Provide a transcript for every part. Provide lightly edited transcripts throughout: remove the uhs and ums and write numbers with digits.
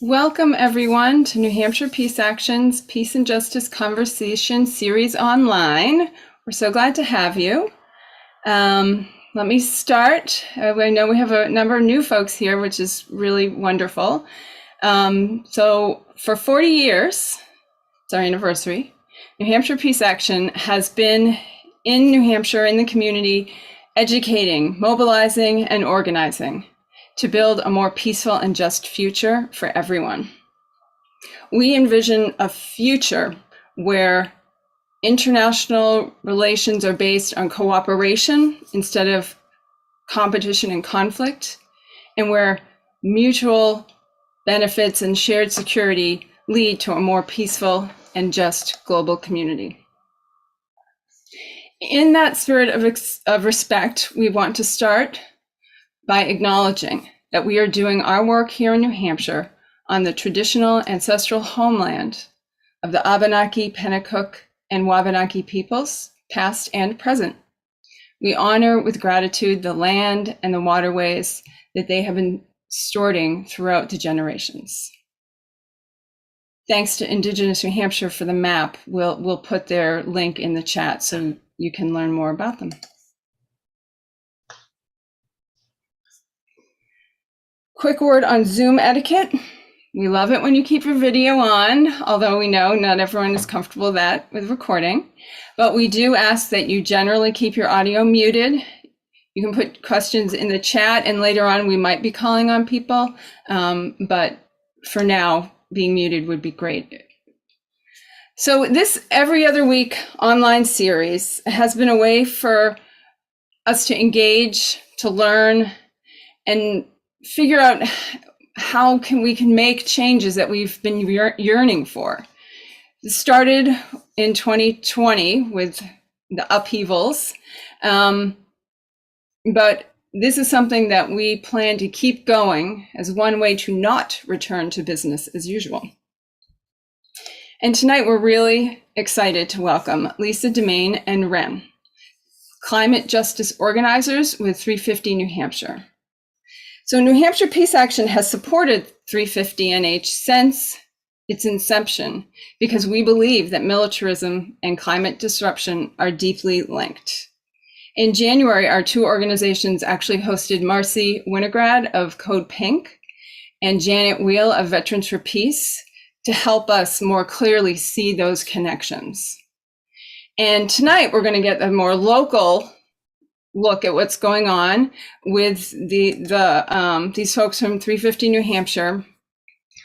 Welcome, everyone, to New Hampshire Peace Action's Peace and Justice Conversation Series Online. We're so glad to have you. Let me start. I know we have a number of new folks here, which is really wonderful. So for 40 years, it's our anniversary, New Hampshire Peace Action has been in New Hampshire, in the community, educating, mobilizing, and organizing to build a more peaceful and just future for everyone. We envision a future where international relations are based on cooperation instead of competition and conflict, and where mutual benefits and shared security lead to a more peaceful and just global community. In that spirit of respect, we want to start by acknowledging that we are doing our work here in New Hampshire on the traditional ancestral homeland of the Abenaki, Pennacook, and Wabanaki peoples, past and present. We honor with gratitude the land and the waterways that they have been stewarding throughout the generations. Thanks to Indigenous New Hampshire for the map. We'll put their link in the chat so you can learn more about them. Quick word on Zoom etiquette. We love it when you keep your video on, although we know not everyone is comfortable with recording, but we do ask that you generally keep your audio muted. You can put questions in the chat, and later on we might be calling on people, but for now, being muted would be great. So this every other week online series has been a way for us to engage, to learn, and figure out how we can make changes that we've been yearning for. It started in 2020 with the upheavals, but this is something that we plan to keep going as one way to not return to business as usual. And tonight we're really excited to welcome Lisa Demaine and Wren, climate justice organizers with 350 New Hampshire. So New Hampshire Peace Action has supported 350 NH since its inception because we believe that militarism and climate disruption are deeply linked. In January, our two organizations actually hosted Marcy Winograd of Code Pink and Janet Wheel of Veterans for Peace to help us more clearly see those connections. And tonight we're going to get a more local look at what's going on with these folks from 350 New Hampshire.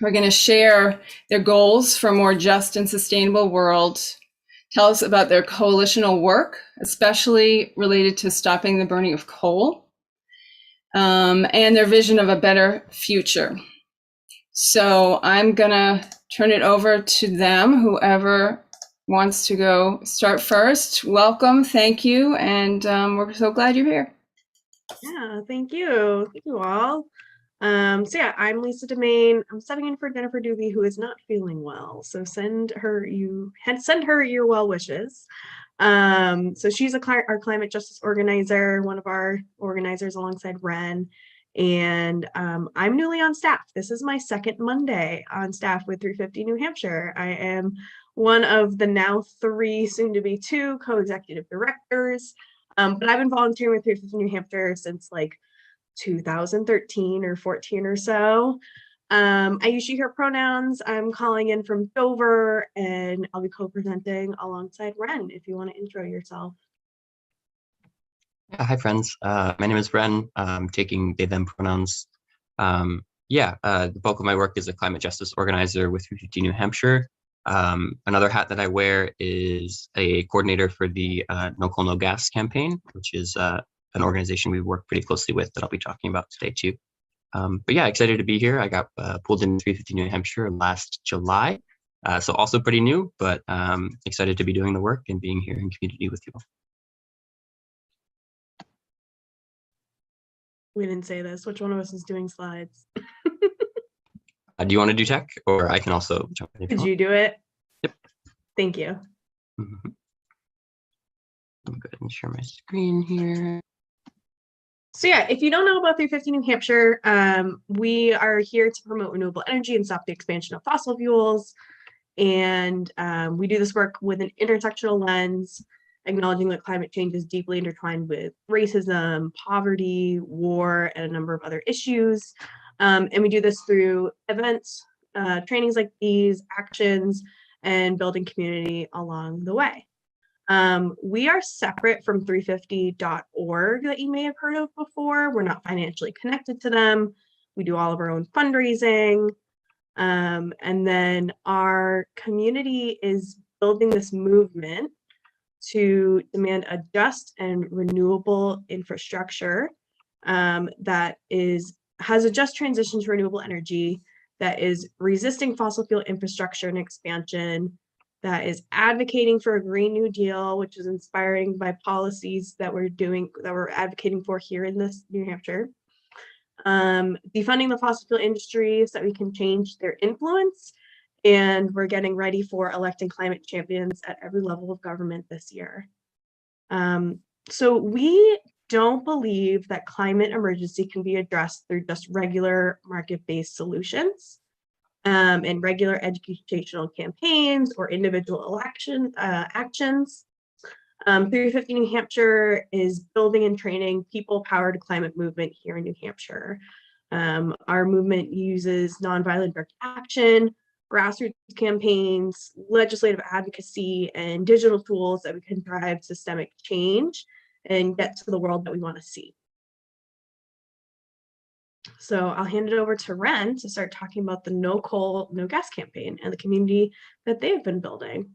We're going to share their goals for a more just and sustainable world, tell us about their coalitional work, especially related to stopping the burning of coal, and their vision of a better future. So I'm going to turn it over to them, whoever wants to go start first. Welcome, thank you, and we're so glad you're here. Yeah, thank you all. So yeah, I'm Lisa Demaine. I'm stepping in for Jennifer Doobie, who is not feeling well. So send her your well wishes. So she's our climate justice organizer, one of our organizers alongside Wren. And I'm newly on staff. This is my second Monday on staff with 350 New Hampshire. I am one of the now 3, soon to be 2 co-executive directors. But I've been volunteering with 350 New Hampshire since like 2013 or 14 or so. I usually hear pronouns. I'm calling in from Dover, and I'll be co-presenting alongside Wren if you want to intro yourself. Hi, friends. My name is Wren. I'm taking they, them pronouns. The bulk of my work is a climate justice organizer with 350 New Hampshire. Another hat that I wear is a coordinator for the No Coal, No Gas campaign, which is an organization we work pretty closely with that I'll be talking about today too. But yeah, excited to be here. I got pulled in 350 New Hampshire last July. So also pretty new, but excited to be doing the work and being here in community with you all. We didn't say this. Which one of us is doing slides? Do you want to do tech, or I can also jump in? Could you do it? Yep. Thank you. Mm-hmm. I'll go ahead and share my screen here. So yeah, if you don't know about 350 New Hampshire, we are here to promote renewable energy and stop the expansion of fossil fuels. And we do this work with an intersectional lens, acknowledging that climate change is deeply intertwined with racism, poverty, war, and a number of other issues. And we do this through events, trainings like these, actions, and building community along the way. We are separate from 350.org that you may have heard of before. We're not financially connected to them. We do all of our own fundraising. And then our community is building this movement to demand a just and renewable infrastructure that has a just transition to renewable energy, that is resisting fossil fuel infrastructure and expansion, that is advocating for a Green New Deal, which is inspiring by policies that we're advocating for here in this New Hampshire. Defunding the fossil fuel industry so that we can change their influence. And we're getting ready for electing climate champions at every level of government this year. So we don't believe that climate emergency can be addressed through just regular market-based solutions and regular educational campaigns or individual actions. 350 New Hampshire is building and training people-powered climate movement here in New Hampshire. Our movement uses nonviolent direct action, grassroots campaigns, legislative advocacy, and digital tools that we can drive systemic change and get to the world that we want to see. So I'll hand it over to Wren to start talking about the No Coal, No Gas campaign and the community that they've been building.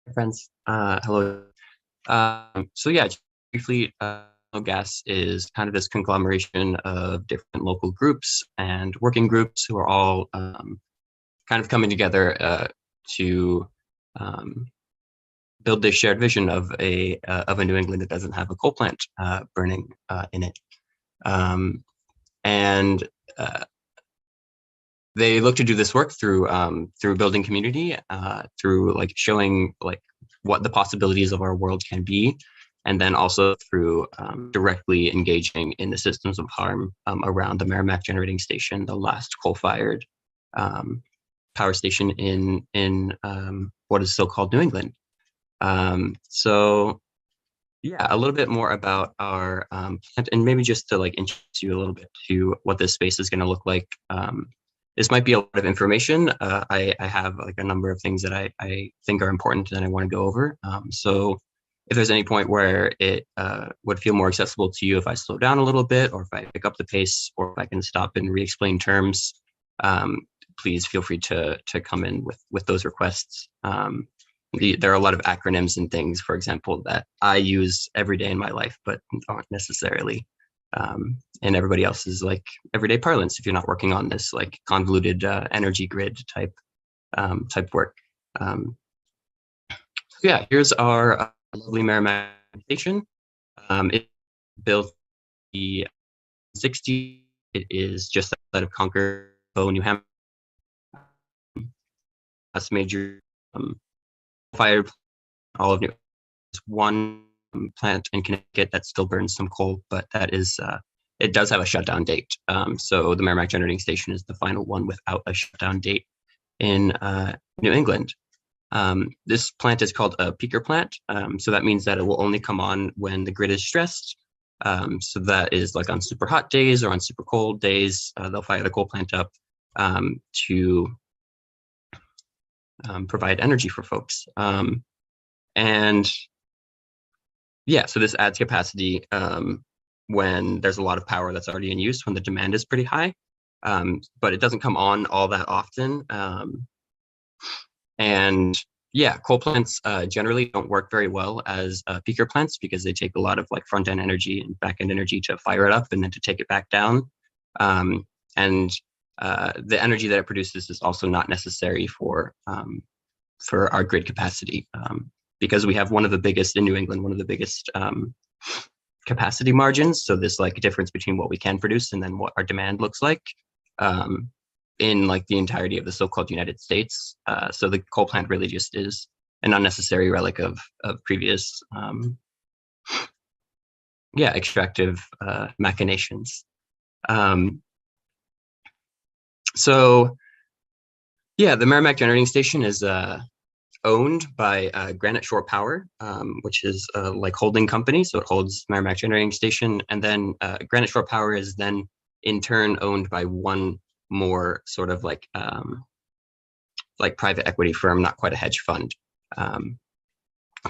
Hi, friends. Hello. So yeah, just briefly, No Gas is kind of this conglomeration of different local groups and working groups who are all kind of coming together to build this shared vision of a New England that doesn't have a coal plant burning in it. And they look to do this work through building community, through like showing like what the possibilities of our world can be, and then also through directly engaging in the systems of harm around the Miramax generating station, the last coal-fired power station in what is still called New England. So yeah, a little bit more about our plant, and maybe just to like introduce you a little bit to what this space is going to look like. This might be a lot of information. I have like a number of things that I think are important and I want to go over. So if there's any point where it would feel more accessible to you if I slow down a little bit, or if I pick up the pace, or if I can stop and re-explain terms, please feel free to come in with those requests. There are a lot of acronyms and things, for example, that I use every day in my life, but aren't necessarily in everybody else's like everyday parlance if you're not working on this like convoluted energy grid type work. Yeah, here's our lovely Miramax station. It built the 60. It is just outside of Concord, New Hampshire. Last major fired all of New. One plant in Connecticut that still burns some coal, but that is it does have a shutdown date. So the Miramax generating station is the final one without a shutdown date in New England. This plant is called a peaker plant. So that means that it will only come on when the grid is stressed. So that is like on super hot days or on super cold days, they'll fire the coal plant up to provide energy for folks. And yeah, so this adds capacity when there's a lot of power that's already in use, when the demand is pretty high, but it doesn't come on all that often. And yeah, coal plants generally don't work very well as peaker plants because they take a lot of like front-end energy and back-end energy to fire it up and then to take it back down. And the energy that it produces is also not necessary for our grid capacity. Because we have one of the biggest in New England, one of the biggest capacity margins. So this like difference between what we can produce and then what our demand looks like in like the entirety of the so-called United States. So the coal plant really just is an unnecessary relic of previous yeah, extractive machinations. So yeah, the Miramax generating station is owned by Granite Shore Power, which is like holding company. So it holds Miramax generating station, and then Granite Shore Power is then in turn owned by one more sort of like private equity firm, not quite a hedge fund,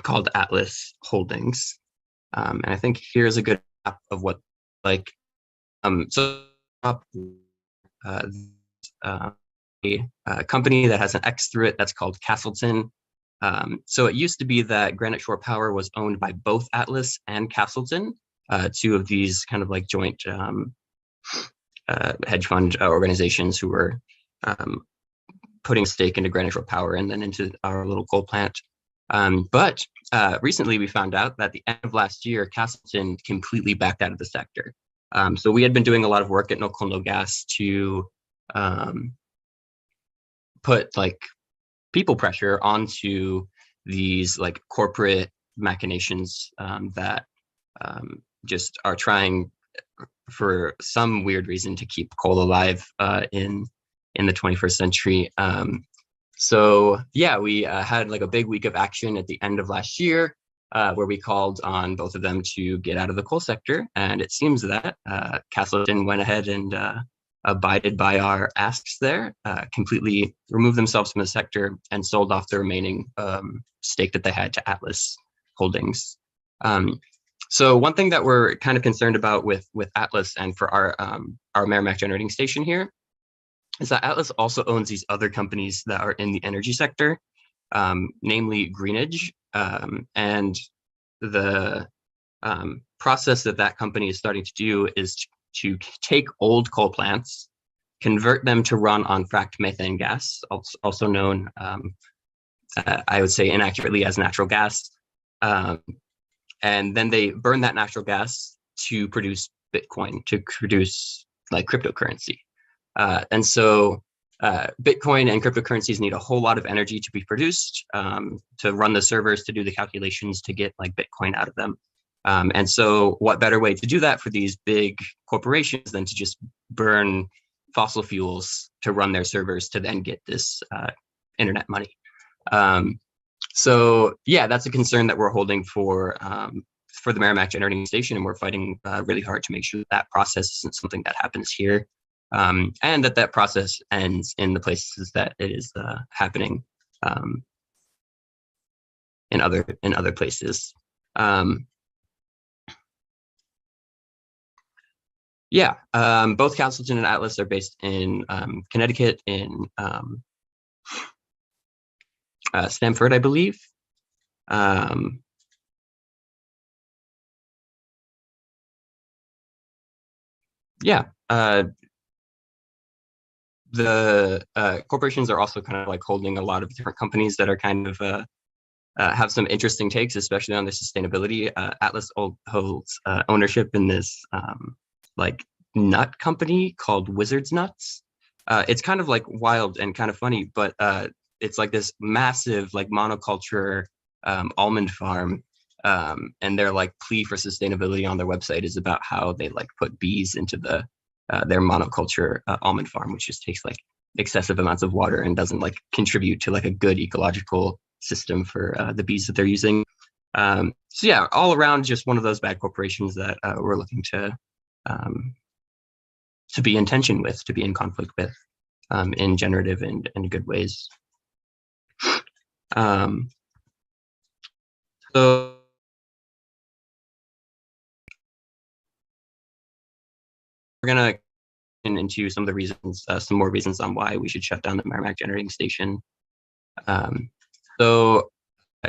called Atlas Holdings. And I think here's a good map of what like so a company that has an X through it that's called Castleton. So it used to be that Granite Shore Power was owned by both Atlas and Castleton, two of these kind of like joint hedge fund organizations who were putting stake into Granite Shore Power and then into our little coal plant. But recently we found out that at the end of last year, Castleton completely backed out of the sector. So we had been doing a lot of work at No Coal No Gas to put like people pressure onto these like corporate machinations that just are trying for some weird reason to keep coal alive in the 21st century. So yeah, we had like a big week of action at the end of last year where we called on both of them to get out of the coal sector. And it seems that Castleton went ahead and abided by our asks there, completely removed themselves from the sector and sold off the remaining stake that they had to Atlas Holdings. So one thing that we're kind of concerned about with Atlas and for our Miramax generating station here is that Atlas also owns these other companies that are in the energy sector, namely Greenidge, and the process that company is starting to do is to take old coal plants, convert them to run on fracked methane gas, also known, I would say inaccurately, as natural gas. And then they burn that natural gas to produce Bitcoin, to produce like cryptocurrency. And so Bitcoin and cryptocurrencies need a whole lot of energy to be produced to run the servers, to do the calculations, to get like Bitcoin out of them. And so what better way to do that for these big corporations than to just burn fossil fuels to run their servers to then get this internet money. So yeah, that's a concern that we're holding for the Miramax generating station, and we're fighting really hard to make sure that process isn't something that happens here, and that process ends in the places that it is happening in other places. Yeah, both Castleton and Atlas are based in Connecticut, in Stamford, I believe. Yeah, the corporations are also kind of like holding a lot of different companies that are kind of have some interesting takes, especially on the sustainability. Atlas holds ownership in this like nut company called Wizard's Nuts. It's kind of like wild and kind of funny, but it's like this massive like monoculture almond farm, and their like plea for sustainability on their website is about how they like put bees into their monoculture almond farm, which just takes like excessive amounts of water and doesn't like contribute to like a good ecological system for the bees that they're using. So yeah, all around just one of those bad corporations that we're looking to be in tension with, to be in conflict with, in generative and good ways. So we're gonna get into some of the reasons, some more reasons on why we should shut down the Miramax generating station. So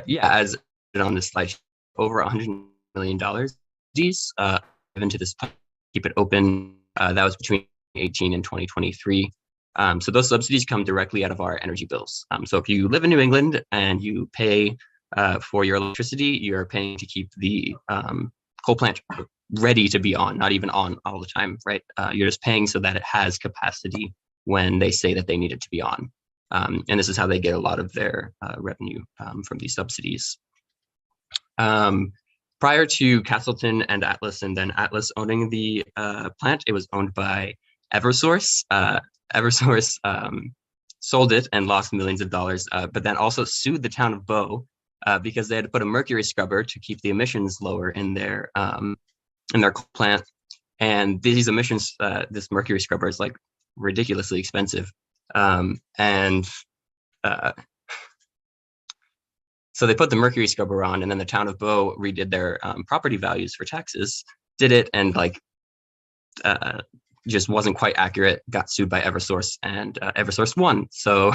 yeah, as on this slide, over $100 million these given to this, keep it open. That was between 2018 and 2023. So those subsidies come directly out of our energy bills. So if you live in New England and you pay for your electricity, you're paying to keep the coal plant ready to be on, not even on all the time, right? You're just paying so that it has capacity when they say that they need it to be on. And this is how they get a lot of their revenue from these subsidies. prior to Castleton and Atlas, and then Atlas owning the plant, it was owned by Eversource. Eversource sold it and lost millions of dollars, but then also sued the town of Bow because they had to put a mercury scrubber to keep the emissions lower in their plant. And these emissions, this mercury scrubber is like ridiculously expensive. So they put the mercury scrubber on, and then the town of Bow redid their property values for taxes, did it, and like just wasn't quite accurate, got sued by Eversource, and Eversource won. So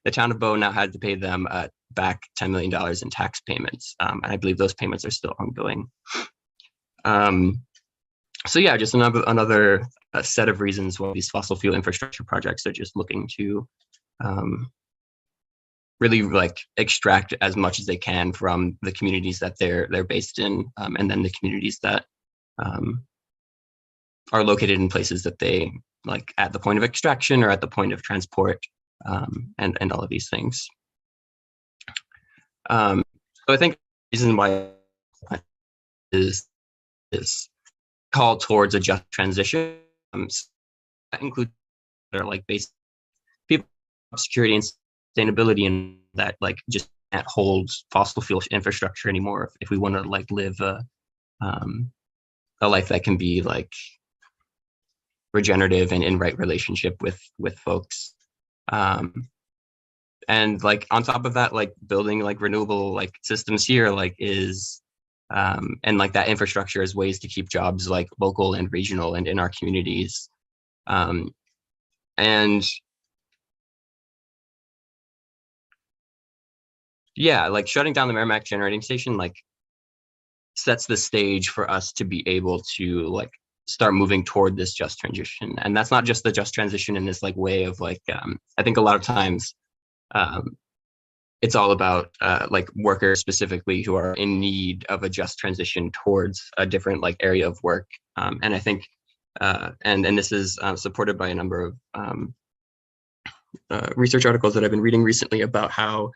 the town of Bow now had to pay them back $10 million in tax payments. And I believe those payments are still ongoing. So yeah, just another set of reasons why these fossil fuel infrastructure projects are just looking to really like extract as much as they can from the communities that they're based in, and then the communities that are located in places that they like at the point of extraction or at the point of transport, and all of these things. So I think the reason why is this call towards a just transition. That includes like basic people, security and sustainability, and that like just can't hold fossil fuel infrastructure anymore if we want to like live a life that can be like regenerative and in right relationship with folks. And like on top of that, like building like renewable like systems here like is and like that infrastructure is ways to keep jobs like local and regional and in our communities. And yeah, like shutting down the Miramax generating station like sets the stage for us to be able to like start moving toward this just transition. And that's not just the just transition in this like way of like I think a lot of times it's all about like workers specifically who are in need of a just transition towards a different like area of work. And I think and this is supported by a number of research articles that I've been reading recently about how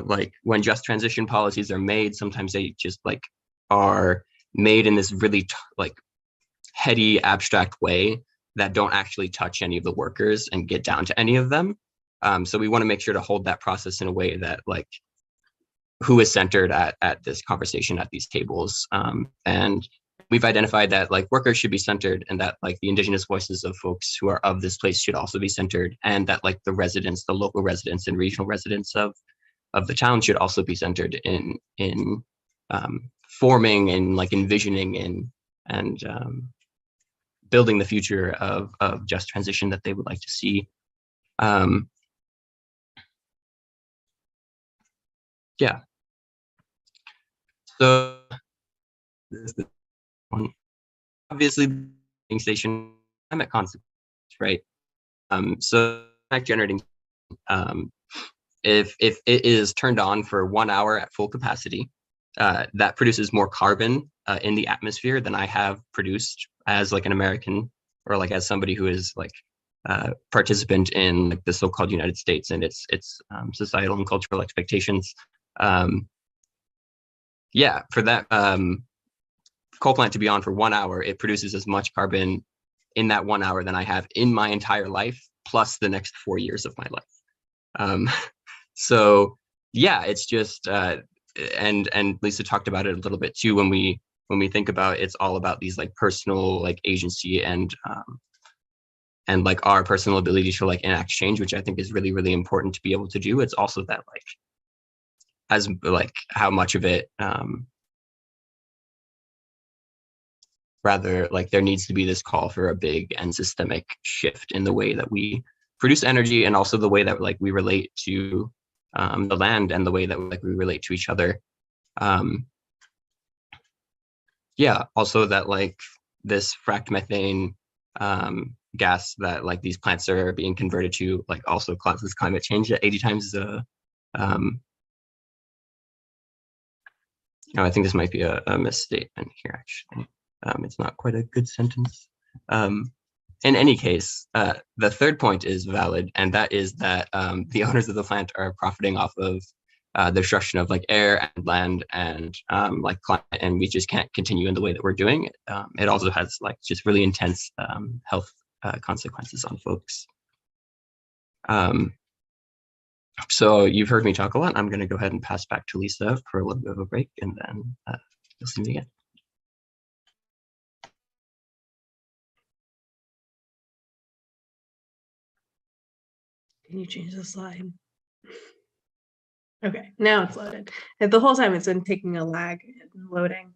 like when just transition policies are made, sometimes they just like are made in this really like heady abstract way that don't actually touch any of the workers and get down to any of them. So we want to make sure to hold that process in a way that like who is centered at this conversation at these tables. And we've identified that like workers should be centered, and that like the indigenous voices of folks who are of this place should also be centered, and that like the residents, the local residents and regional residents of the town should also be centered in forming and like envisioning and building the future of just transition that they would like to see. Yeah. So this is one. Obviously, the station climate consequence, right? So generating, if it is turned on for 1 hour at full capacity, that produces more carbon in the atmosphere than I have produced as like an American, or like as somebody who is like participant in like the so-called United States and its societal and cultural expectations. Yeah, for that coal plant to be on for 1 hour, it produces as much carbon in that 1 hour than I have in my entire life, plus the next 4 years of my life. So yeah, it's just and Lisa talked about it a little bit too when we think about it's all about these like personal like agency and like our personal ability to like enact change, which I think is really, really important to be able to do. It's also that like as like how much of it rather like there needs to be this call for a big and systemic shift in the way that we produce energy, and also the way that like we relate to the land and the way that like we relate to each other. Yeah, also that like this fracked methane gas that like these plants are being converted to like also causes climate change at 80 times I think this might be a misstatement here actually. It's not quite a good sentence. In any case, the third point is valid, and that is that the owners of the plant are profiting off of the destruction of like air and land and like climate, and we just can't continue in the way that we're doing. It also has like just really intense health consequences on folks. So you've heard me talk a lot. I'm going to go ahead and pass back to Lisa for a little bit of a break, and then you'll see me again. Can you change the slide? Okay, now it's loaded. And the whole time it's been taking a lag and loading.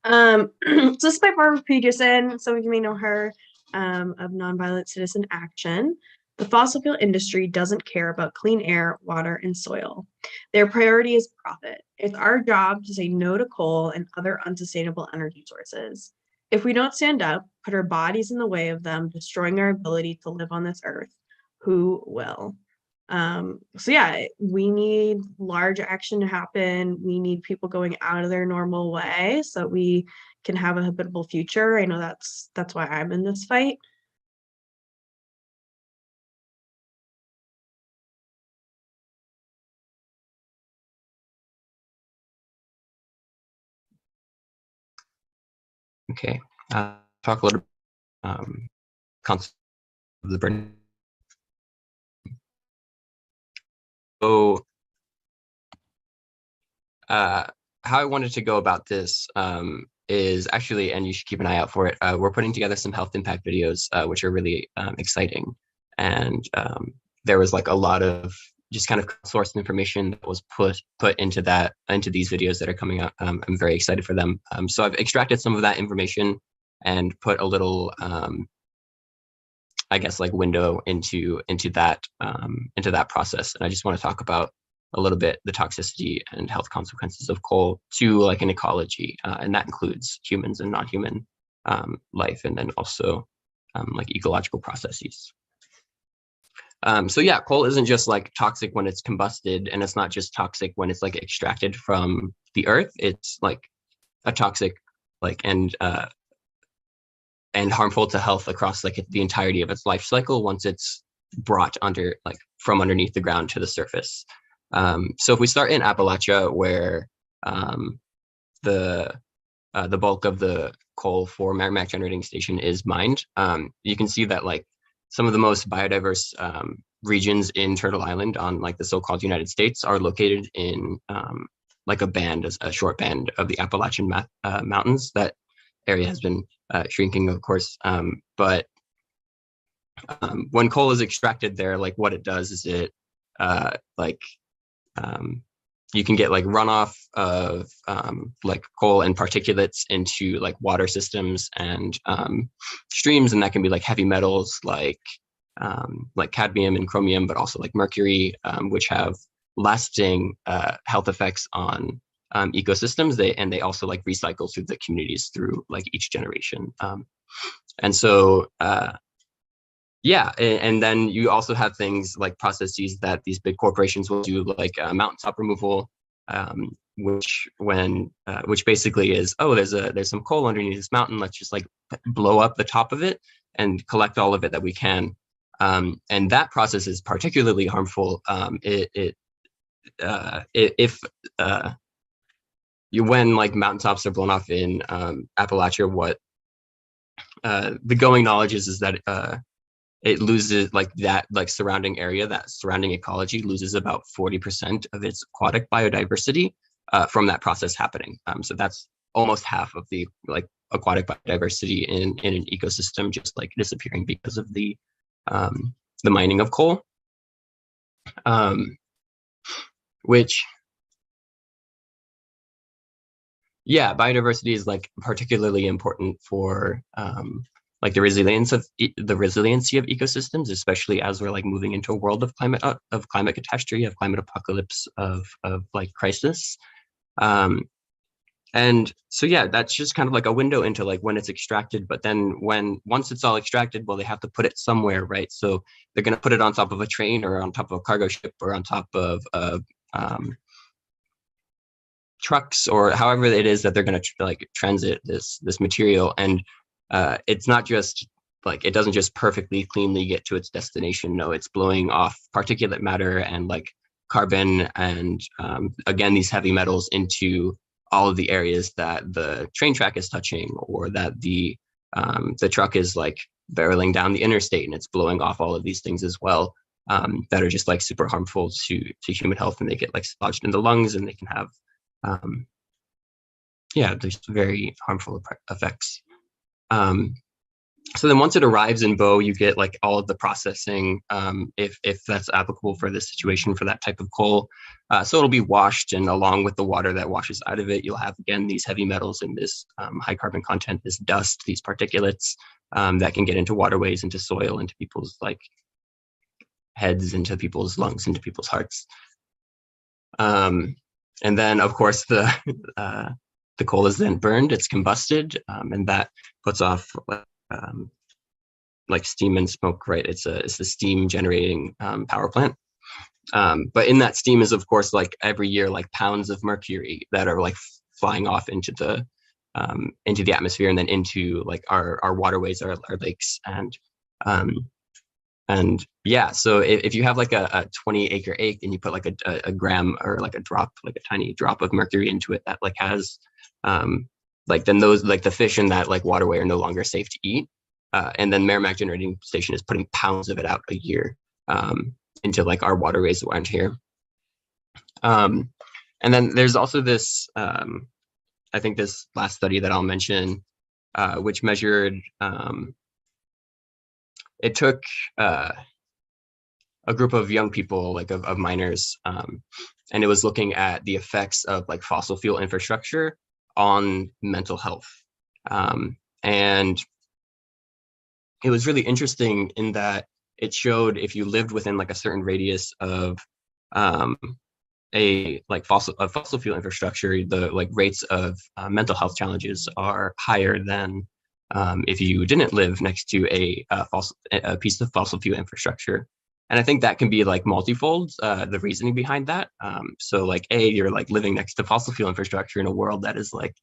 So this is by Barbara Peterson. Some of you may know her of Nonviolent Citizen Action. The fossil fuel industry doesn't care about clean air, water, and soil. Their priority is profit. It's our job to say no to coal and other unsustainable energy sources. If we don't stand up, put our bodies in the way of them, destroying our ability to live on this earth, who will? So yeah, we need large action to happen. We need people going out of their normal way so that we can have a habitable future. I know that's why I'm in this fight. Okay, talk a little concept of the burn. So how I wanted to go about this is actually, and you should keep an eye out for it, we're putting together some health impact videos, which are really exciting. And there was like a lot of just kind of source information that was put into these videos that are coming out. I'm very excited for them. So I've extracted some of that information and put a little, I guess, like window into that process. And I just want to talk about a little bit the toxicity and health consequences of coal to like an ecology, and that includes humans and non-human life, and then also like ecological processes. So yeah, coal isn't just like toxic when it's combusted, and it's not just toxic when it's like extracted from the earth. It's like a toxic like and harmful to health across like the entirety of its life cycle once it's brought under like from underneath the ground to the surface. So if we start in Appalachia, where the bulk of the coal for Miramax generating station is mined, you can see that like some of the most biodiverse regions in Turtle Island on like the so-called United States are located in like a short band of the Appalachian Mountains. That area has been shrinking, of course, but when coal is extracted there, like what it does is it you can get like runoff of like coal and particulates into like water systems and streams, and that can be like heavy metals like cadmium and chromium, but also like mercury, which have lasting health effects on ecosystems. They also like recycle through the communities through like each generation, and so yeah, and then you also have things like processes that these big corporations will do, like mountaintop removal, which basically is, oh, there's some coal underneath this mountain, let's just like blow up the top of it and collect all of it that we can. And that process is particularly harmful. When like mountaintops are blown off in Appalachia, what the going knowledge is that it loses like that surrounding area, that surrounding ecology loses about 40% of its aquatic biodiversity from that process happening. So that's almost half of the like aquatic biodiversity in an ecosystem just like disappearing because of the mining of coal, which, yeah, biodiversity is like particularly important for like the resiliency of ecosystems, especially as we're like moving into a world of climate catastrophe, of climate apocalypse, of like crisis. And so yeah, that's just kind of like a window into like when it's extracted. But then once it's all extracted, well, they have to put it somewhere, right? So they're going to put it on top of a train or on top of a cargo ship or on top of trucks, or however it is that they're going to like transit this material. And it's not just like, it doesn't just perfectly cleanly get to its destination. No, it's blowing off particulate matter and like carbon and again, these heavy metals into all of the areas that the train track is touching, or that the truck is like barreling down the interstate and it's blowing off all of these things as well, that are just like super harmful to human health, and they get like lodged in the lungs, and they can have there's very harmful effects. So then once it arrives in Bow, you get like all of the processing, if that's applicable for this situation for that type of coal. So it'll be washed, and along with the water that washes out of it, you'll have, again, these heavy metals and this high carbon content, this dust, these particulates that can get into waterways, into soil, into people's like heads, into people's lungs, into people's hearts. And then, of course, the coal is then burned, it's combusted, and that puts off like steam and smoke, right? It's the steam generating power plant. But in that steam is, of course, like every year, like pounds of mercury that are like flying off into the atmosphere, and then into like our waterways, our lakes, and yeah. So if you have like a 20-acre ache and you put like a gram, or like a drop, like a tiny drop of mercury into it, that like has like then those, like the fish in that like waterway are no longer safe to eat. And then Miramax generating station is putting pounds of it out a year into like our waterways around here. And then there's also this, I think this last study that I'll mention, which measured, it took a group of young people, like of miners, and it was looking at the effects of like fossil fuel infrastructure on mental health. And it was really interesting in that it showed if you lived within like a certain radius of a fossil fuel infrastructure, the like rates of mental health challenges are higher than if you didn't live next to a piece of fossil fuel infrastructure. And I think that can be like multifold, the reasoning behind that. So like you're like living next to fossil fuel infrastructure in a world that is like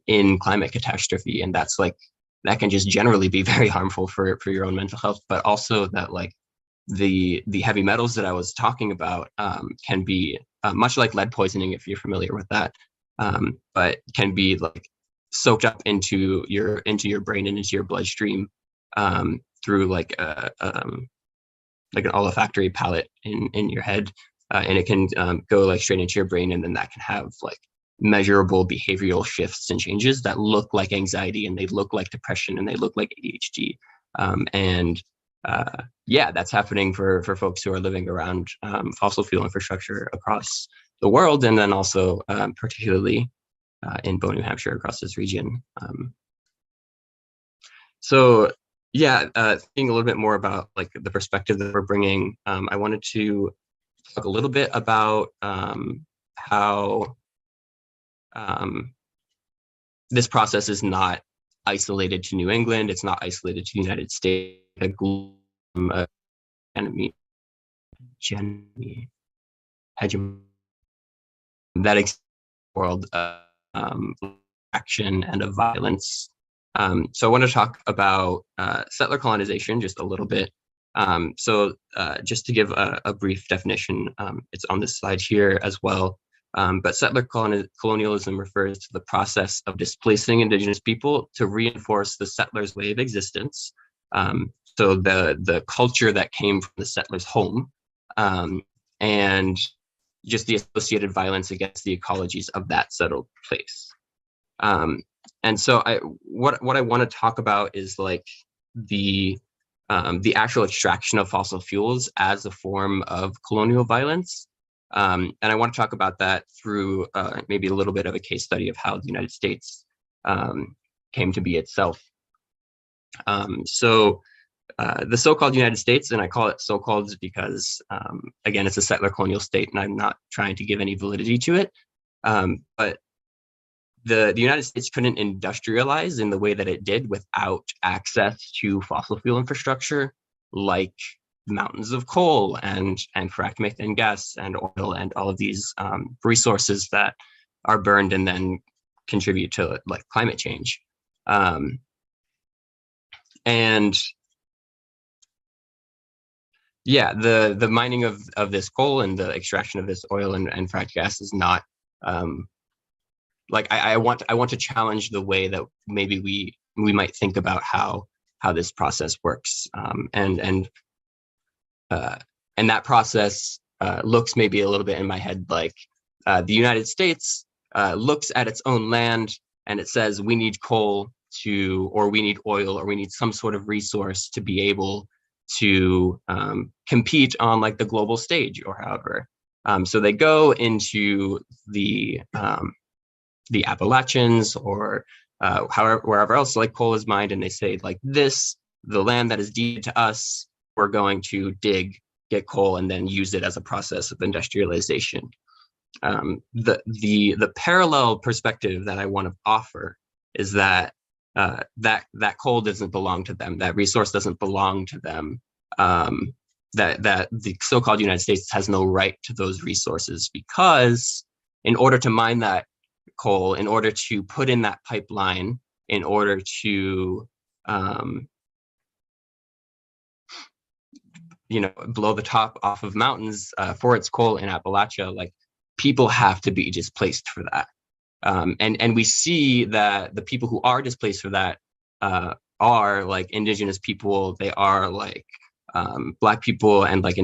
in climate catastrophe, and that's like, that can just generally be very harmful for your own mental health. But also that like the heavy metals that I was talking about can be much like lead poisoning, if you're familiar with that, but can be like soaked up into your brain and into your bloodstream through like an olfactory palate in your head, and it can go like straight into your brain, and then that can have like measurable behavioral shifts and changes that look like anxiety, and they look like depression, and they look like ADHD. That's happening for folks who are living around fossil fuel infrastructure across the world, and then also particularly in Bow, New Hampshire, across this region. Thinking a little bit more about like the perspective that we're bringing, I wanted to talk a little bit about how this process is not isolated to New England. It's not isolated to the United States. That world action and of violence. So I want to talk about settler colonization just a little bit. Just to give a brief definition, it's on this slide here as well. But settler colonialism refers to the process of displacing Indigenous people to reinforce the settlers' way of existence. So the culture that came from the settlers' home, and just the associated violence against the ecologies of that settled place. And so what I want to talk about is like the actual extraction of fossil fuels as a form of colonial violence. And I want to talk about that through maybe a little bit of a case study of how the United States came to be itself. The so-called United States, and I call it so-called because, again, it's a settler colonial state, and I'm not trying to give any validity to it. But the United States couldn't industrialize in the way that it did without access to fossil fuel infrastructure, like mountains of coal and fracked methane gas and oil and all of these resources that are burned and then contribute to like climate change. yeah, the mining of this coal and the extraction of this oil and fracked gas is not like I want to challenge the way that maybe we might think about how this process works, and that process looks maybe a little bit in my head like the United States looks at its own land and it says we need coal to, or we need oil, or we need some sort of resource to be able to compete on like the global stage or however. So they go into the Appalachians or however, wherever else like coal is mined, and they say like the land that is deeded to us, we're going to dig, get coal, and then use it as a process of industrialization. The parallel perspective that I want to offer is that that coal doesn't belong to them, that resource doesn't belong to them, that the so-called United States has no right to those resources, because in order to mine that coal, in order to put in that pipeline, in order to blow the top off of mountains for its coal in Appalachia, like people have to be displaced for that. And we see that the people who are displaced for that are like indigenous people. They are like Black people and like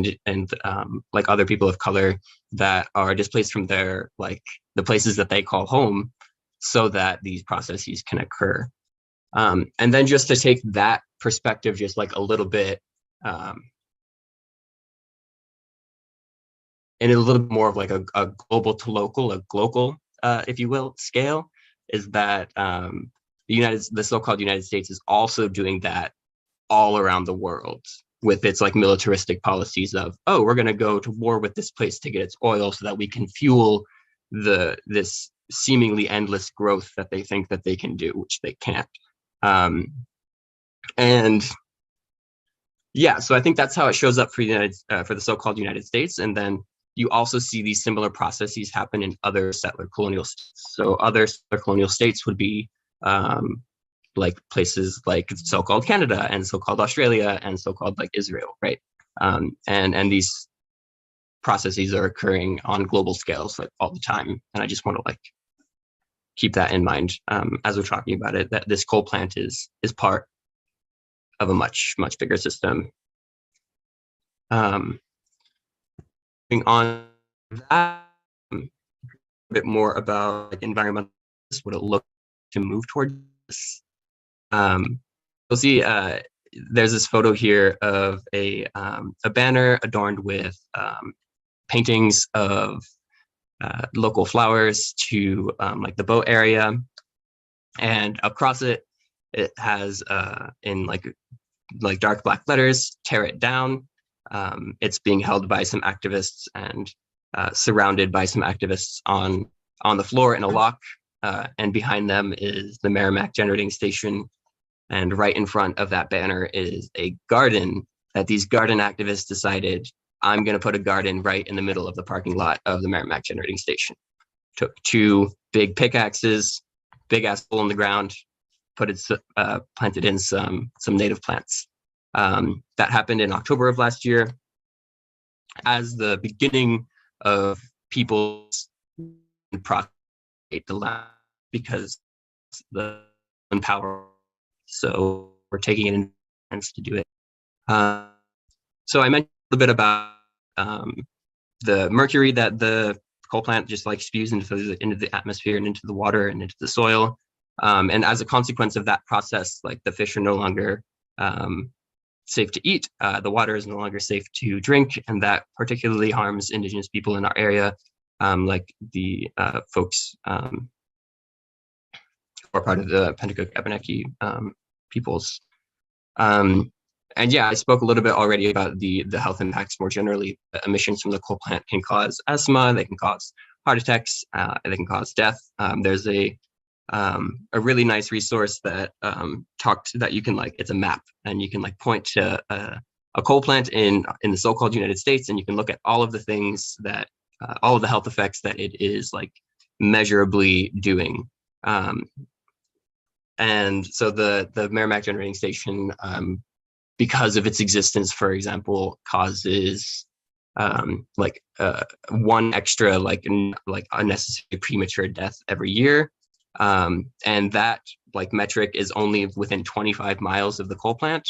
like other people of color that are displaced from their like the places that they call home, so that these processes can occur. And then just to take that perspective just like a little bit in a little bit more of like a global to local, a global, if you will, scale, is that the so-called United States is also doing that all around the world with its like militaristic policies of, oh, we're going to go to war with this place to get its oil so that we can fuel this seemingly endless growth that they think that they can do, which they can't. And yeah, so I think that's how it shows up for the so-called United States. And then you also see these similar processes happen in other settler colonial states. So other settler colonial states would be like places like so-called Canada and so-called Australia and so-called like Israel, right? And these processes are occurring on global scales like all the time. And I just want to like keep that in mind as we're talking about it, that this coal plant is part of a much bigger system. Moving on that, a bit more about like environmental, what it looks to move towards this. You'll see there's this photo here of a banner adorned with paintings of local flowers to like the boat area, and across it has in like dark black letters, "Tear it down." It's being held by some activists and surrounded by some activists on the floor in a lock, and behind them is the Miramax generating station, and right in front of that banner is a garden that these garden activists decided, I'm going to put a garden right in the middle of the parking lot of the Miramax generating station. Took two big pickaxes, big ass hole in the ground, planted in some native plants. That happened in October of last year as the beginning of people's process the land, because the power. So we're taking it in hands to do it. So I mentioned a little bit about the mercury that the coal plant just like spews into the atmosphere and into the water and into the soil. And as a consequence of that process, like the fish are no longer safe to eat. The water is no longer safe to drink, and that particularly harms indigenous people in our area, like the folks who are part of the Pentecook Abenaki peoples. And yeah, I spoke a little bit already about the health impacts more generally. The emissions from the coal plant can cause asthma, they can cause heart attacks, they can cause death. There's a really nice resource that that you can like, it's a map, and you can like point to a coal plant in the so-called United States, and you can look at all of the things that all of the health effects that it is like measurably doing. And so the Miramax generating station because of its existence, for example, causes one extra like unnecessary premature death every year, and that like metric is only within 25 miles of the coal plant.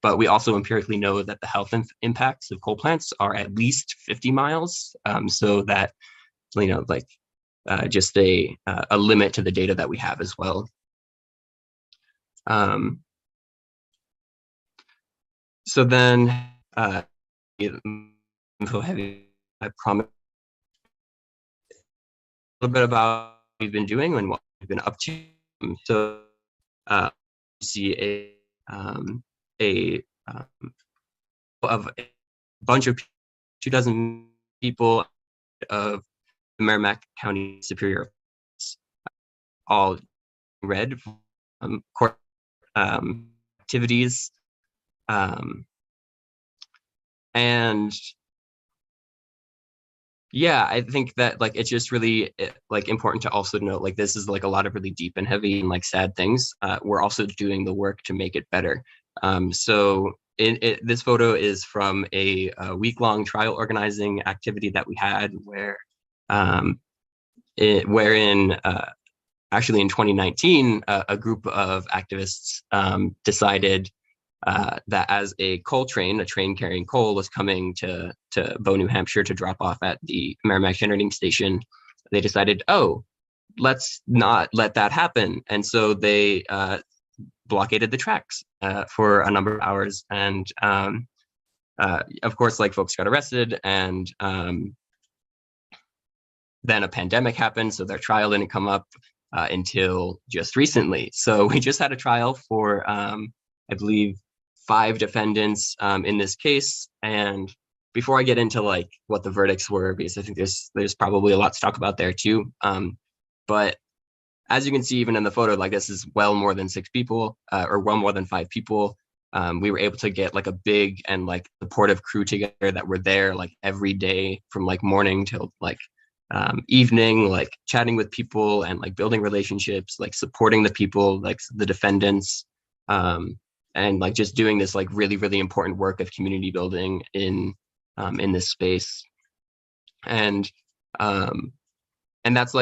But we also empirically know that the health impacts of coal plants are at least 50 miles. So that, just a limit to the data that we have as well. So then, I promise a little bit about what we've been doing and what we've been up to. So you see of a bunch of 24 people of the Miramax County Superior, all red, court activities, and yeah, I think that like it's just really like important to also note like this is like a lot of really deep and heavy and like sad things. We're also doing the work to make it better. So this photo is from a week-long trial organizing activity that we had where wherein actually in 2019 a group of activists decided that as a train carrying coal was coming to Bow, New Hampshire to drop off at the Miramax generating station, they decided, oh, let's not let that happen. And so they blockaded the tracks for a number of hours. And of course, like folks got arrested, and then a pandemic happened. So their trial didn't come up until just recently. So we just had a trial for, I believe, 5 defendants in this case. And before I get into like what the verdicts were, because I think there's probably a lot to talk about there too. But as you can see, even in the photo, like this is well more than 6 people or well more than 5 people. We were able to get like a big and like supportive crew together that were there like every day from like morning till like evening, like chatting with people and like building relationships, like supporting the people, like the defendants, and like just doing this like really, really important work of community building in this space. And that's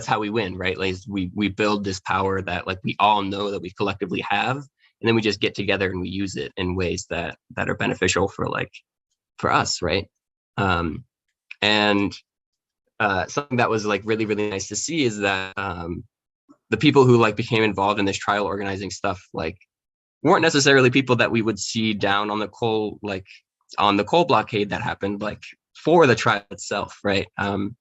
how we win, right? Like we build this power that like we all know that we collectively have, and then we just get together and we use it in ways that are beneficial for us, right? And something that was like really, really nice to see is that the people who like became involved in this trial organizing stuff like weren't necessarily people that we would see down on the coal blockade that happened like for the trial itself, right? And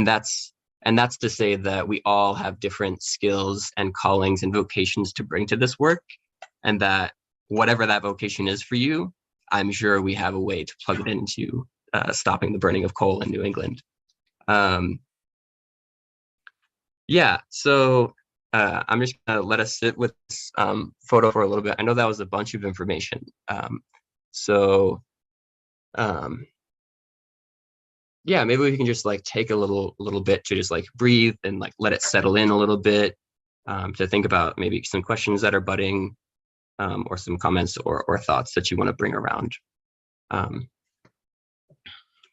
that's to say that we all have different skills and callings and vocations to bring to this work, and that whatever that vocation is for you, I'm sure we have a way to plug it into stopping the burning of coal in New England. Yeah, so I'm just gonna let us sit with this photo for a little bit. I know that was a bunch of information. Yeah, maybe we can just like take a little bit to just like breathe and like let it settle in a little bit, to think about maybe some questions that are budding, or some comments or thoughts that you want to bring around.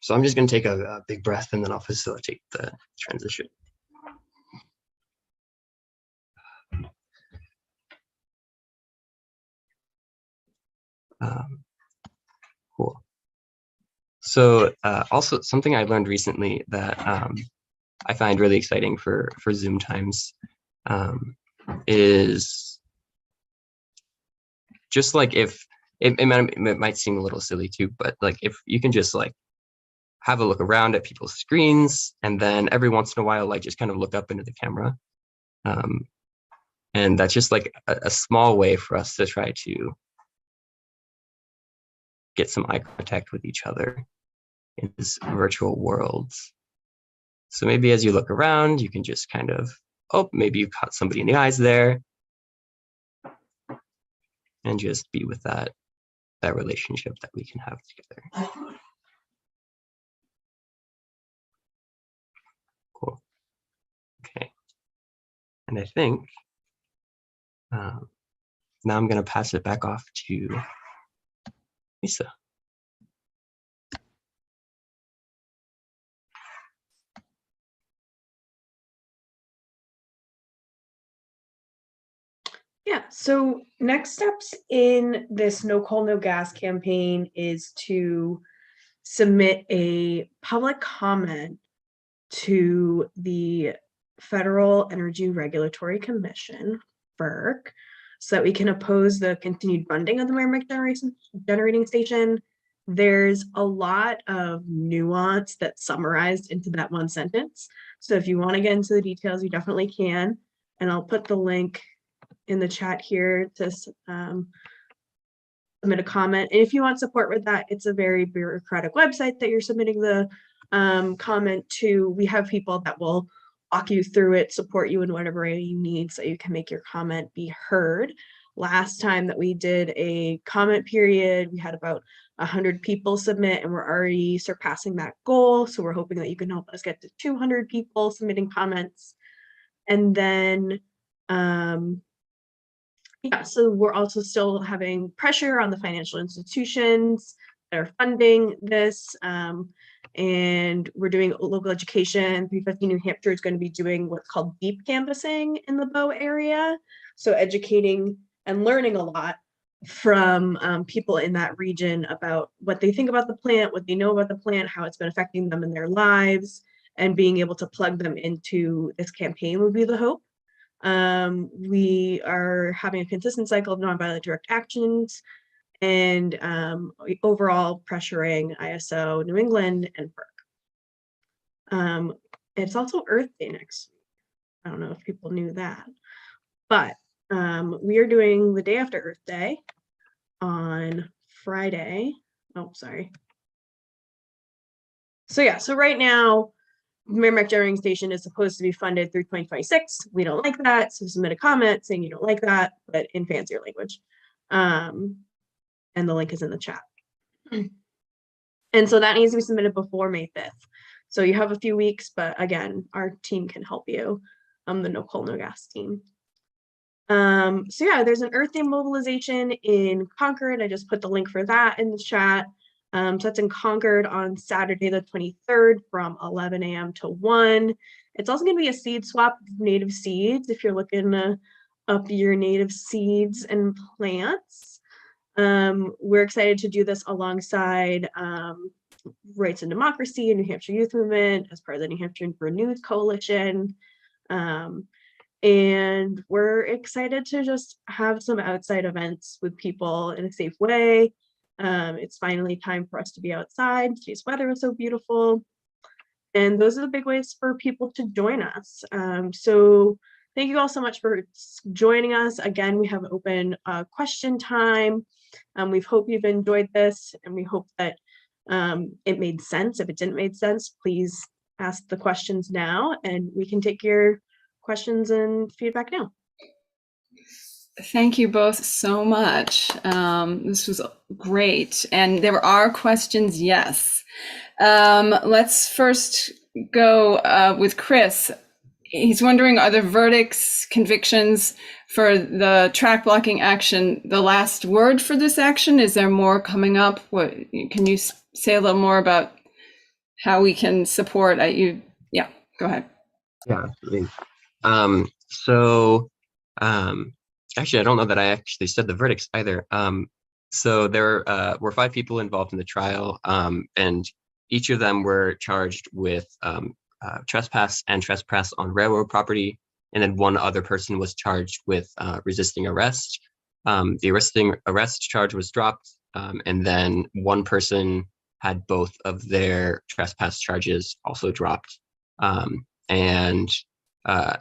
So I'm just going to take a big breath, and then I'll facilitate the transition. Cool. So also something I learned recently that I find really exciting for Zoom times is just like if it might seem a little silly too, but like if you can just like have a look around at people's screens, and then every once in a while like just kind of look up into the camera, and that's just like a small way for us to try to get some eye contact with each other in this virtual world. So maybe as you look around, you can just kind of, oh, maybe you caught somebody in the eyes there, and just be with that relationship that we can have together. Cool. Okay. And I think now I'm going to pass it back off to Lisa. Yeah, so next steps in this No Coal, No Gas campaign is to submit a public comment to the Federal Energy Regulatory Commission, FERC, so that we can oppose the continued funding of the Miramax generating station. There's a lot of nuance that's summarized into that one sentence. So if you want to get into the details, you definitely can. And I'll put the link in the chat here to submit a comment. And if you want support with that, it's a very bureaucratic website that you're submitting the comment to. We have people that will walk you through it, support you in whatever way you need so you can make your comment be heard. Last time that we did a comment period, we had about 100 people submit, and we're already surpassing that goal. So we're hoping that you can help us get to 200 people submitting comments. And then yeah, so we're also still having pressure on the financial institutions that are funding this. And we're doing local education. 350 New Hampshire is going to be doing what's called deep canvassing in the Bow area. So educating and learning a lot from people in that region about what they think about the plant, what they know about the plant, how it's been affecting them in their lives, and being able to plug them into this campaign would be the hope. We are having a consistent cycle of nonviolent direct actions and overall pressuring ISO New England and FERC. It's also Earth Day next week. I don't know if people knew that, but we are doing the day after Earth Day on Friday. Oh, sorry. So yeah, so right now, Miramax Generating Station is supposed to be funded through 2026. We don't like that, so submit a comment saying you don't like that, but in fancier language. And the link is in the chat. And so that needs to be submitted before May 5th. So you have a few weeks, but again, our team can help you, the No Coal, No Gas team. So yeah, there's an Earth Day mobilization in Concord. I just put the link for that in the chat. So that's in Concord on Saturday the 23rd from 11 a.m. to 1. It's also going to be a seed swap of native seeds if you're looking to up your native seeds and plants. We're excited to do this alongside Rights and Democracy and New Hampshire Youth Movement as part of the New Hampshire Renewed Coalition. And we're excited to just have some outside events with people in a safe way. It's finally time for us to be outside. Today's weather was so beautiful. And those are the big ways for people to join us. So thank you all so much for joining us. Again, we have open question time. We hope you've enjoyed this, and we hope that it made sense. If it didn't make sense, please ask the questions now, and we can take your questions and feedback now. Thank you both so much. This was great. And there are questions, yes. Let's first go with Chris. He's wondering, are the verdicts, convictions for the track blocking action the last word for this action? Is there more coming up? What can you say a little more about how we can support you? Yeah, go ahead. Yeah, absolutely. Actually, I don't know that I actually said the verdicts either. So there were 5 people involved in the trial, and each of them were charged with trespass and trespass on railroad property, and then one other person was charged with resisting arrest. The arrest charge was dropped, and then one person had both of their trespass charges also dropped, and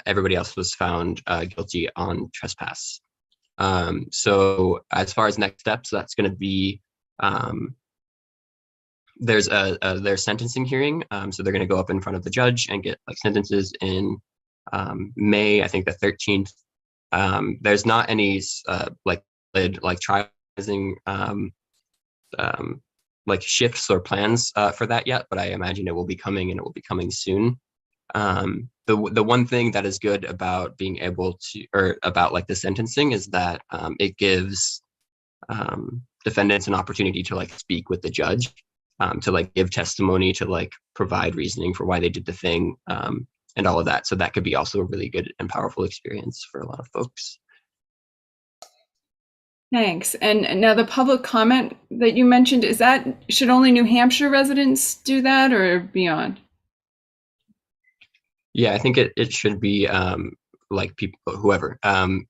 everybody else was found guilty on trespass. So as far as next steps, that's going to be there's their sentencing hearing. So they're going to go up in front of the judge and get like sentences in May, I think the 13th. There's not any like trializing like shifts or plans for that yet, but I imagine it will be coming, and it will be coming soon. The one thing that is good about being able to, or about like the sentencing, is that it gives defendants an opportunity to like speak with the judge, to like give testimony, to like provide reasoning for why they did the thing, and all of that. So that could be also a really good and powerful experience for a lot of folks. Thanks. And now the public comment that you mentioned, is that, should only New Hampshire residents do that or beyond? Yeah, I think it should be like people, whoever.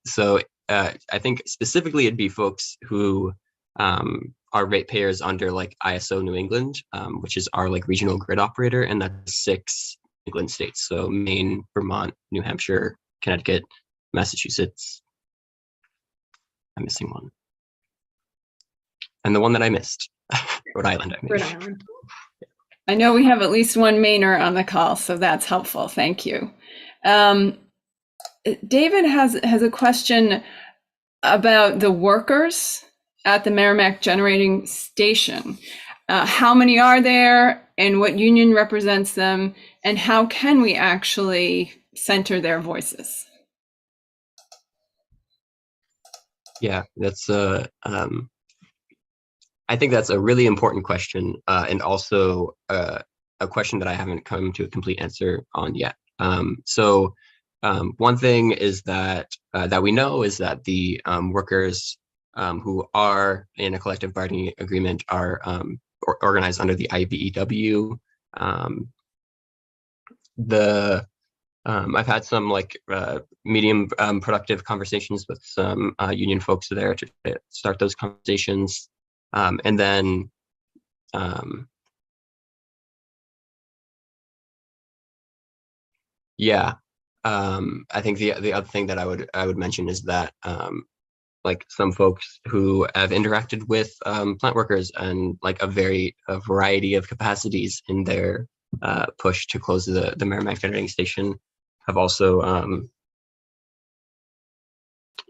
So I think specifically it'd be folks who are ratepayers under like ISO New England, which is our like regional grid operator, and that's 6 England states. So Maine, Vermont, New Hampshire, Connecticut, Massachusetts. I'm missing one. And the one that I missed, Rhode Island. Rhode Island. I know we have at least one Mainer on the call, so that's helpful. Thank you. David has a question about the workers at the Miramax generating station. How many are there, and what union represents them, and how can we actually center their voices? Yeah, that's I think that's a really important question, and also a question that I haven't come to a complete answer on yet. So one thing is that we know is that the workers who are in a collective bargaining agreement are organized under the IBEW. I've had some like medium productive conversations with some union folks there to start those conversations. And then I think the other thing that I would mention is that like some folks who have interacted with plant workers and like a variety of capacities in their push to close the Miramax generating station have also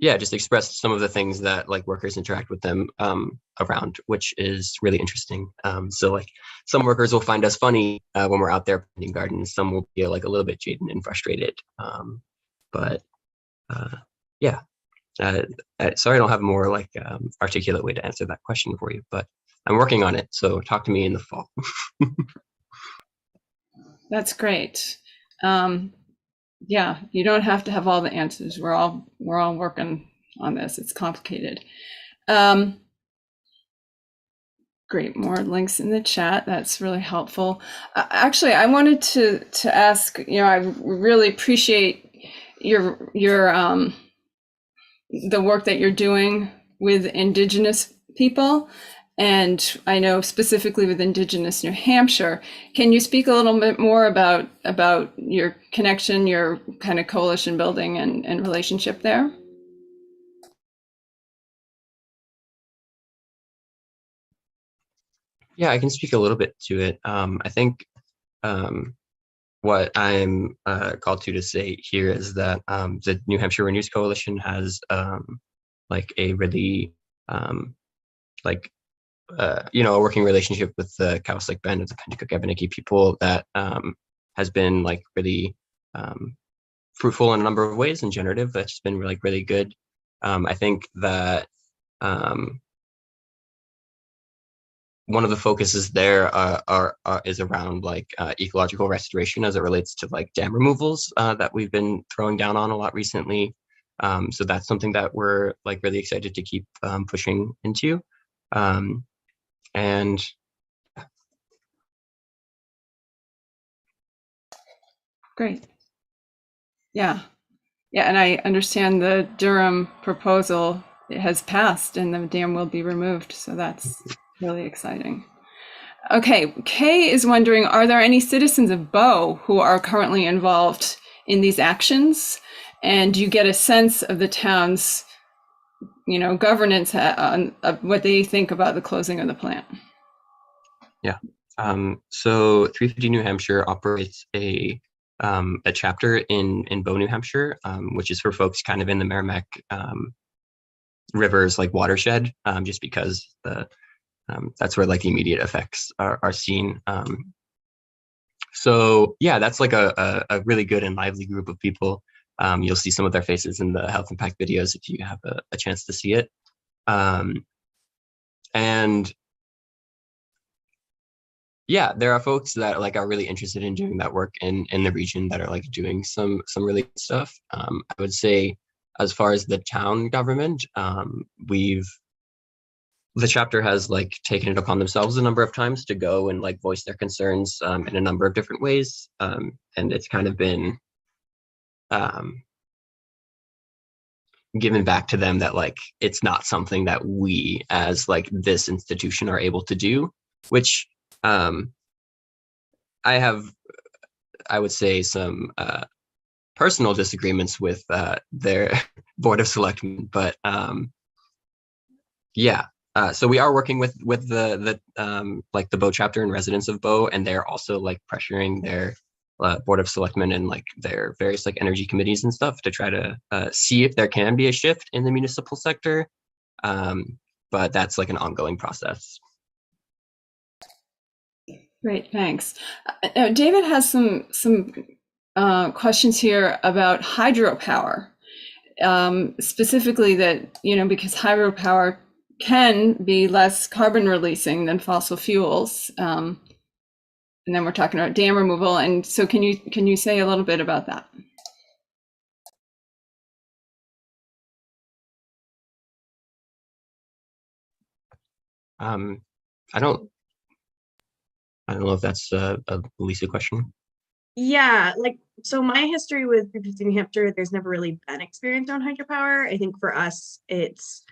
just expressed some of the things that like workers interact with them around, which is really interesting. So like some workers will find us funny when we're out there planting gardens. Some will feel like a little bit jaded and frustrated. Sorry, I don't have a more like articulate way to answer that question for you, but I'm working on it. So talk to me in the fall. That's great. Yeah, you don't have to have all the answers. We're all working on this. It's complicated. Great, more links in the chat. That's really helpful. Actually, I wanted to ask. I really appreciate your the work that you're doing with Indigenous people. And I know specifically with Indigenous New Hampshire. Can you speak a little bit more about your connection, your kind of coalition building and relationship there? Yeah, I can speak a little bit to it. I think what I'm called to say here is that the New Hampshire Renews Coalition has like a really a working relationship with the Cowslick Band of the Penticuk Abenaki people that has been like really fruitful in a number of ways and generative. That's been really good. I think that one of the focuses there is around like ecological restoration as it relates to like dam removals that we've been throwing down on a lot recently. So that's something that we're like really excited to keep pushing into. And great. Yeah, and I understand the Durham proposal, it has passed and the dam will be removed. So that's really exciting. Okay, Kay is wondering, are there any citizens of Bow who are currently involved in these actions? And do you get a sense of the town's governance of what they think about the closing of the plant? Yeah. So 350 New Hampshire operates a chapter in Bow, New Hampshire, which is for folks kind of in the Merrimack River's like watershed, just because that's where like the immediate effects are seen. So yeah, that's like a really good and lively group of people. You'll see some of their faces in the health impact videos if you have a chance to see it. And yeah, there are folks that like are really interested in doing that work in the region that are like doing some really good stuff. I would say, as far as the town government, the chapter has like taken it upon themselves a number of times to go and like voice their concerns in a number of different ways, and it's kind of been given back to them that like it's not something that we as like this institution are able to do, which I would say some personal disagreements with their board of selectmen, but yeah. So we are working with the like the Bow chapter and residents of Bow, and they're also like pressuring their board of selectmen and like their various like energy committees and stuff to try to see if there can be a shift in the municipal sector. But that's like an ongoing process. Great, thanks. David has some questions here about hydropower, specifically that, you know, because hydropower can be less carbon releasing than fossil fuels. And then we're talking about dam removal. And so can you say a little bit about that? I don't know if that's a Lisa question. Yeah, like, so my history with 350 New Hampshire, there's never really been experience on hydropower. I think for us, it's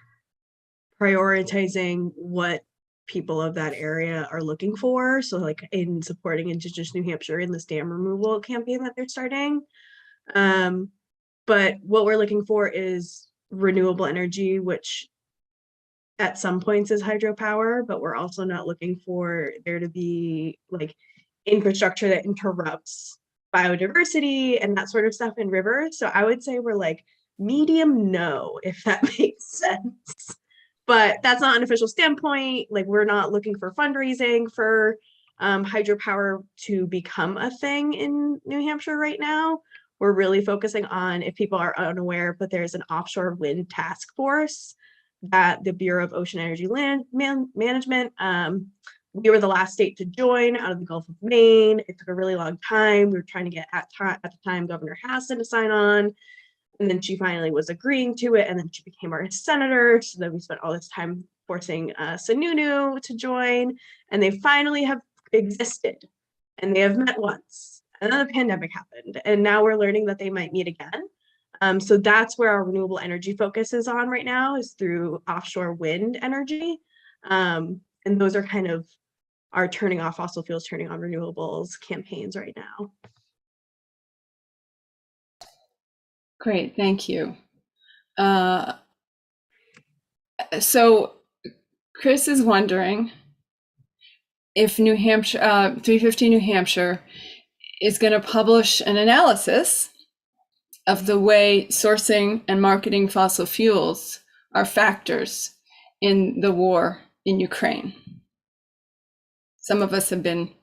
prioritizing what people of that area are looking for. So like in supporting Indigenous New Hampshire in this dam removal campaign that they're starting. But what we're looking for is renewable energy, which at some points is hydropower, but we're also not looking for there to be like infrastructure that interrupts biodiversity and that sort of stuff in rivers. So I would say we're like medium no, if that makes sense. But that's not an official standpoint. Like, we're not looking for fundraising for hydropower to become a thing in New Hampshire right now. We're really focusing on, if people are unaware, but there's an offshore wind task force that the Bureau of Ocean Energy Management, we were the last state to join out of the Gulf of Maine. It took a really long time. We were trying to get at the time Governor Hassan to sign on. And then she finally was agreeing to it, and then she became our senator. So then we spent all this time forcing Sununu to join, and they finally have existed, and they have met once. And then the pandemic happened, and now we're learning that they might meet again. So that's where our renewable energy focus is on right now, is through offshore wind energy. And those are kind of our turning off fossil fuels, turning on renewables campaigns right now. Great, thank you. So Chris is wondering if New Hampshire, 350 New Hampshire is going to publish an analysis of the way sourcing and marketing fossil fuels are factors in the war in Ukraine. Some of us have been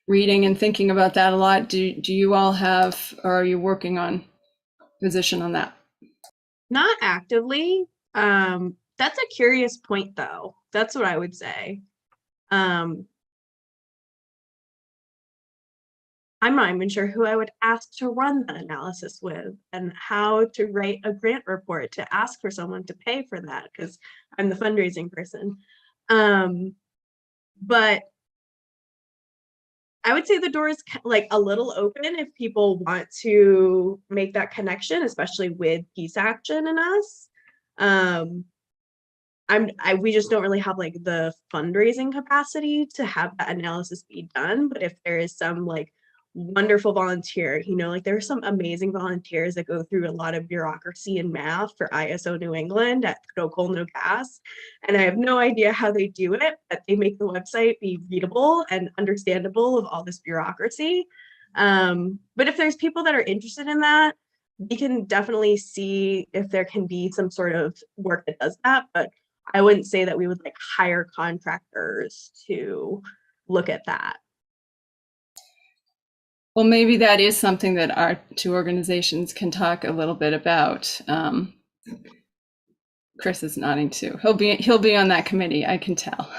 reading and thinking about that a lot. Do you all have, or are you working on a position on that? Not actively. That's a curious point, though. That's what I would say. I'm not even sure who I would ask to run that analysis with, and how to write a grant report to ask for someone to pay for that, because I'm the fundraising person. But I would say the door is like a little open if people want to make that connection, especially with Peace Action and us. We just don't really have like the fundraising capacity to have that analysis be done. But if there is some like wonderful volunteer, you know, like there are some amazing volunteers that go through a lot of bureaucracy and math for ISO New England at No Coal, No Gas. And I have no idea how they do it, but they make the website be readable and understandable of all this bureaucracy. But if there's people that are interested in that, we can definitely see if there can be some sort of work that does that. But I wouldn't say that we would like hire contractors to look at that. Well, maybe that is something that our two organizations can talk a little bit about. Chris is nodding too. He'll be on that committee, I can tell.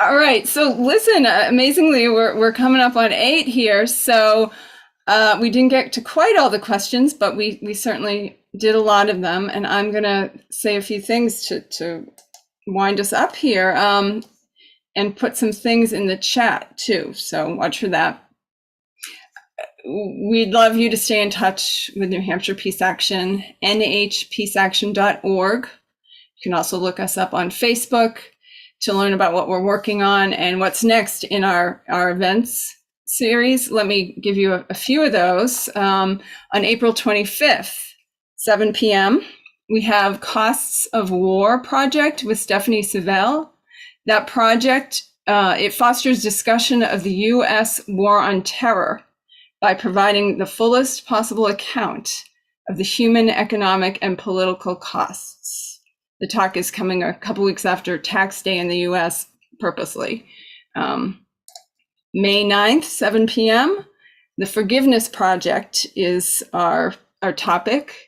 All right, so listen, amazingly, we're coming up on 8 here. So we didn't get to quite all the questions, but we certainly did a lot of them. And I'm gonna say a few things to wind us up here, and put some things in the chat too. So watch for that. We'd love you to stay in touch with New Hampshire Peace Action, nhpeaceaction.org. You can also look us up on Facebook to learn about what we're working on and what's next in our events series. Let me give you a few of those. On April 25th, 7 p.m., we have Costs of War project with Stephanie Savelle. That project, it fosters discussion of the U.S. war on terror by providing the fullest possible account of the human, economic, and political costs. The talk is coming a couple weeks after Tax Day in the U.S. purposely. May 9th, 7 p.m., the Forgiveness Project is our topic.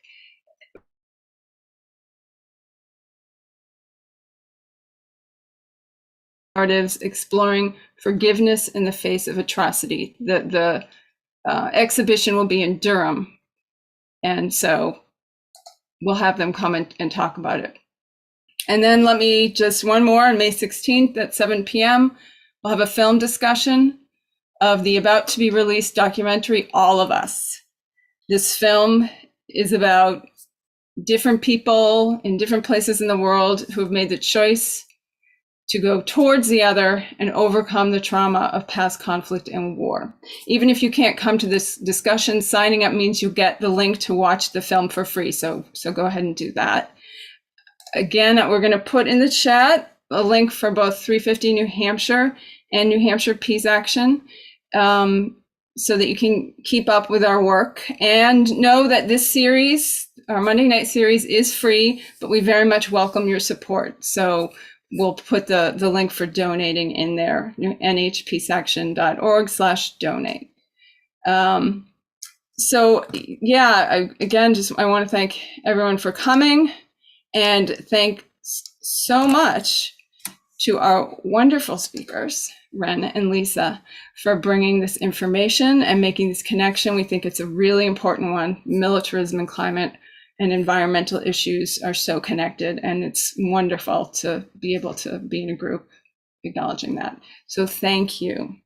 Narratives exploring forgiveness in the face of atrocity. The exhibition will be in Durham, and so we'll have them come and talk about it. And then let me just one more on May 16th at 7 p.m. We'll have a film discussion of the about to be released documentary, All of Us. This film is about different people in different places in the world who have made the choice to go towards the other and overcome the trauma of past conflict and war. Even if you can't come to this discussion, signing up means you get the link to watch the film for free. So go ahead and do that. Again, we're going to put in the chat a link for both 350 New Hampshire and New Hampshire Peace Action, so that you can keep up with our work. And know that this series, our Monday night series, is free, but we very much welcome your support. So we'll put the link for donating in there, nhpeaceaction.org/donate. So yeah, I want to thank everyone for coming, and thank so much to our wonderful speakers, Wren and Lisa, for bringing this information and making this connection. We think it's a really important one. Militarism and climate and environmental issues are so connected, and it's wonderful to be able to be in a group acknowledging that. So thank you.